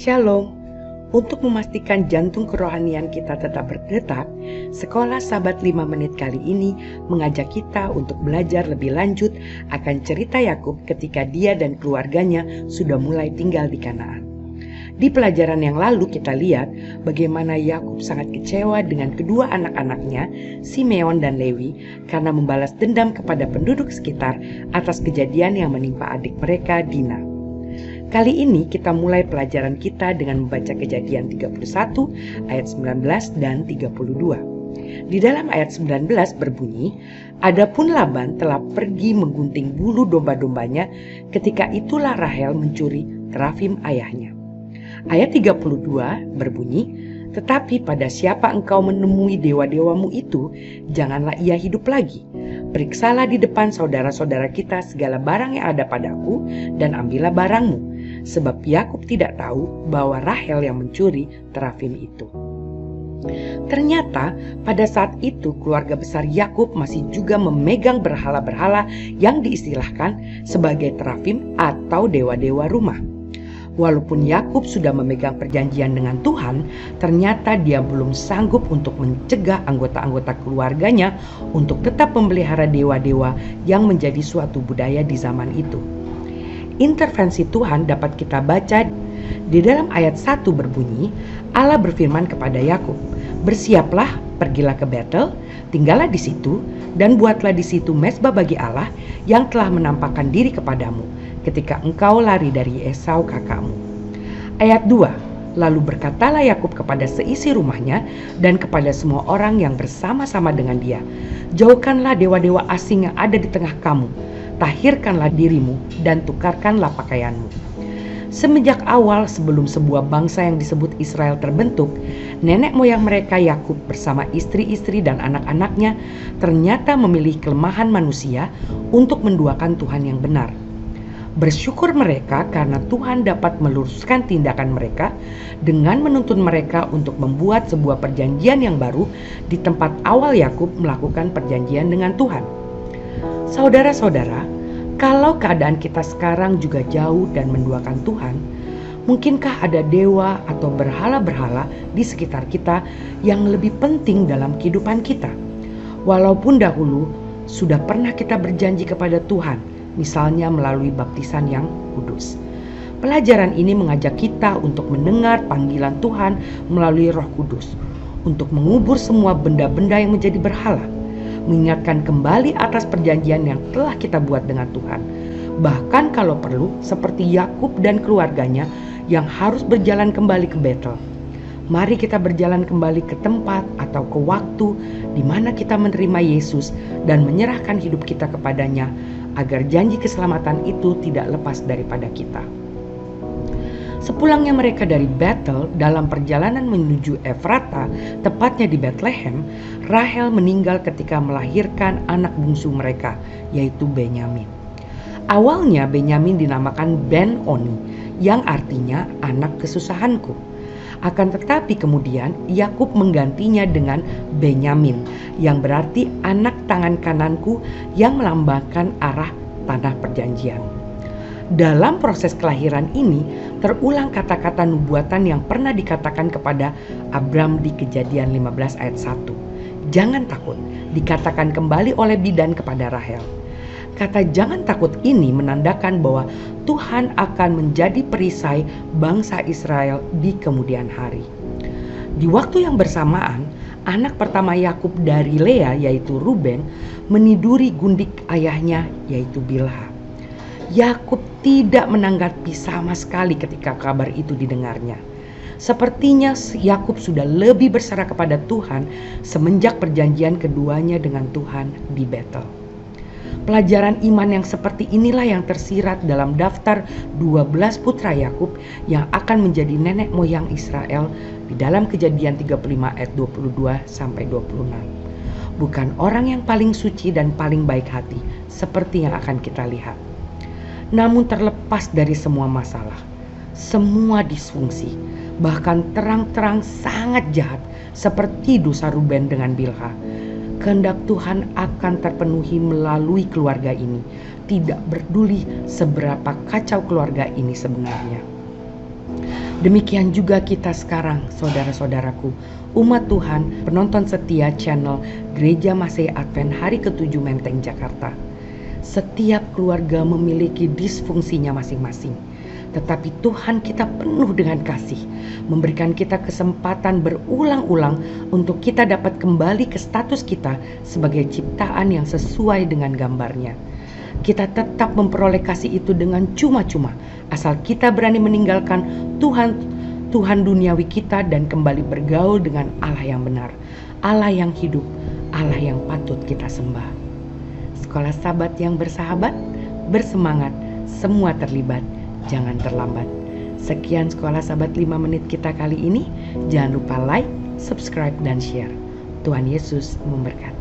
Shalom. Untuk memastikan jantung kerohanian kita tetap berdetak, Sekolah Sabat 5 Menit kali ini mengajak kita untuk belajar lebih lanjut akan cerita Yakub ketika dia dan keluarganya sudah mulai tinggal di Kanaan. Di pelajaran yang lalu kita lihat bagaimana Yakub sangat kecewa dengan kedua anak-anaknya, Simeon dan Lewi, karena membalas dendam kepada penduduk sekitar atas kejadian yang menimpa adik mereka, Dina. Kali ini kita mulai pelajaran kita dengan membaca Kejadian 31 ayat 19 dan 32. Di dalam ayat 19 berbunyi, "Adapun Laban telah pergi menggunting bulu domba-dombanya, ketika itulah Rahel mencuri terafim ayahnya." Ayat 32 berbunyi, "Tetapi pada siapa engkau menemui dewa-dewamu itu, janganlah ia hidup lagi. Periksalah di depan saudara-saudara kita segala barang yang ada padaku, dan ambillah barangmu. Sebab Yakub tidak tahu bahwa Rahel yang mencuri terafim itu." Ternyata pada saat itu keluarga besar Yakub masih juga memegang berhala-berhala yang diistilahkan sebagai terafim atau dewa-dewa rumah. Walaupun Yakub sudah memegang perjanjian dengan Tuhan, ternyata dia belum sanggup untuk mencegah anggota-anggota keluarganya untuk tetap memelihara dewa-dewa yang menjadi suatu budaya di zaman itu. Intervensi Tuhan dapat kita baca di dalam ayat 1 berbunyi, Allah berfirman kepada Yakub, "Bersiaplah, pergilah ke Betel, tinggallah di situ, dan buatlah di situ mezbah bagi Allah yang telah menampakkan diri kepadamu ketika engkau lari dari Esau kakakmu." Ayat 2, "Lalu berkatalah Yakub kepada seisi rumahnya dan kepada semua orang yang bersama-sama dengan dia, jauhkanlah dewa-dewa asing yang ada di tengah kamu, tahirkanlah dirimu dan tukarkanlah pakaianmu." Semenjak awal sebelum sebuah bangsa yang disebut Israel terbentuk, nenek moyang mereka Yakub bersama istri-istri dan anak-anaknya ternyata memilih kelemahan manusia untuk menduakan Tuhan yang benar. Bersyukur mereka karena Tuhan dapat meluruskan tindakan mereka dengan menuntun mereka untuk membuat sebuah perjanjian yang baru di tempat awal Yakub melakukan perjanjian dengan Tuhan. Saudara-saudara, kalau keadaan kita sekarang juga jauh dan menduakan Tuhan, mungkinkah ada dewa atau berhala-berhala di sekitar kita yang lebih penting dalam kehidupan kita? Walaupun dahulu sudah pernah kita berjanji kepada Tuhan, misalnya melalui baptisan yang kudus. Pelajaran ini mengajak kita untuk mendengar panggilan Tuhan melalui Roh Kudus, untuk mengubur semua benda-benda yang menjadi berhala, mengingatkan kembali atas perjanjian yang telah kita buat dengan Tuhan. Bahkan kalau perlu seperti Yakub dan keluarganya yang harus berjalan kembali ke Betel. Mari kita berjalan kembali ke tempat atau ke waktu di mana kita menerima Yesus dan menyerahkan hidup kita kepadanya agar janji keselamatan itu tidak lepas daripada kita. Sepulangnya mereka dari Betel dalam perjalanan menuju Efrata, tepatnya di Betlehem, Rahel meninggal ketika melahirkan anak bungsu mereka, yaitu Benyamin. Awalnya Benyamin dinamakan Ben-Oni, yang artinya anak kesusahanku. Akan tetapi kemudian Yakub menggantinya dengan Benyamin, yang berarti anak tangan kananku, yang melambangkan arah tanah perjanjian. Dalam proses kelahiran ini terulang kata-kata nubuatan yang pernah dikatakan kepada Abram di Kejadian 15 ayat 1. "Jangan takut," dikatakan kembali oleh bidan kepada Rahel. Kata "jangan takut" ini menandakan bahwa Tuhan akan menjadi perisai bangsa Israel di kemudian hari. Di waktu yang bersamaan, anak pertama Yakub dari Lea yaitu Ruben meniduri gundik ayahnya yaitu Bilha. Yakub tidak menanggapi sama sekali ketika kabar itu didengarnya. Sepertinya Yakub sudah lebih berserah kepada Tuhan semenjak perjanjian keduanya dengan Tuhan di Betel. Pelajaran iman yang seperti inilah yang tersirat dalam daftar 12 putra Yakub yang akan menjadi nenek moyang Israel di dalam Kejadian 35 ayat 22 sampai 26. Bukan orang yang paling suci dan paling baik hati seperti yang akan kita lihat. Namun terlepas dari semua masalah, semua disfungsi, bahkan terang-terang sangat jahat seperti dosa Ruben dengan Bilha, kehendak Tuhan akan terpenuhi melalui keluarga ini, tidak peduli seberapa kacau keluarga ini sebenarnya. Demikian juga kita sekarang, saudara-saudaraku, umat Tuhan, penonton setia channel Gereja Masehi Advent Hari ke-7 Menteng Jakarta. Setiap keluarga memiliki disfungsinya masing-masing. Tetapi Tuhan kita penuh dengan kasih, memberikan kita kesempatan berulang-ulang untuk kita dapat kembali ke status kita sebagai ciptaan yang sesuai dengan gambarnya. Kita tetap memperoleh kasih itu dengan cuma-cuma, asal kita berani meninggalkan Tuhan duniawi kita dan kembali bergaul dengan Allah yang benar, Allah yang hidup, Allah yang patut kita sembah. Sekolah Sabat yang bersahabat, bersemangat, semua terlibat. Jangan terlambat. Sekian Sekolah Sabat 5 menit kita kali ini. Jangan lupa like, subscribe, dan share. Tuhan Yesus memberkati.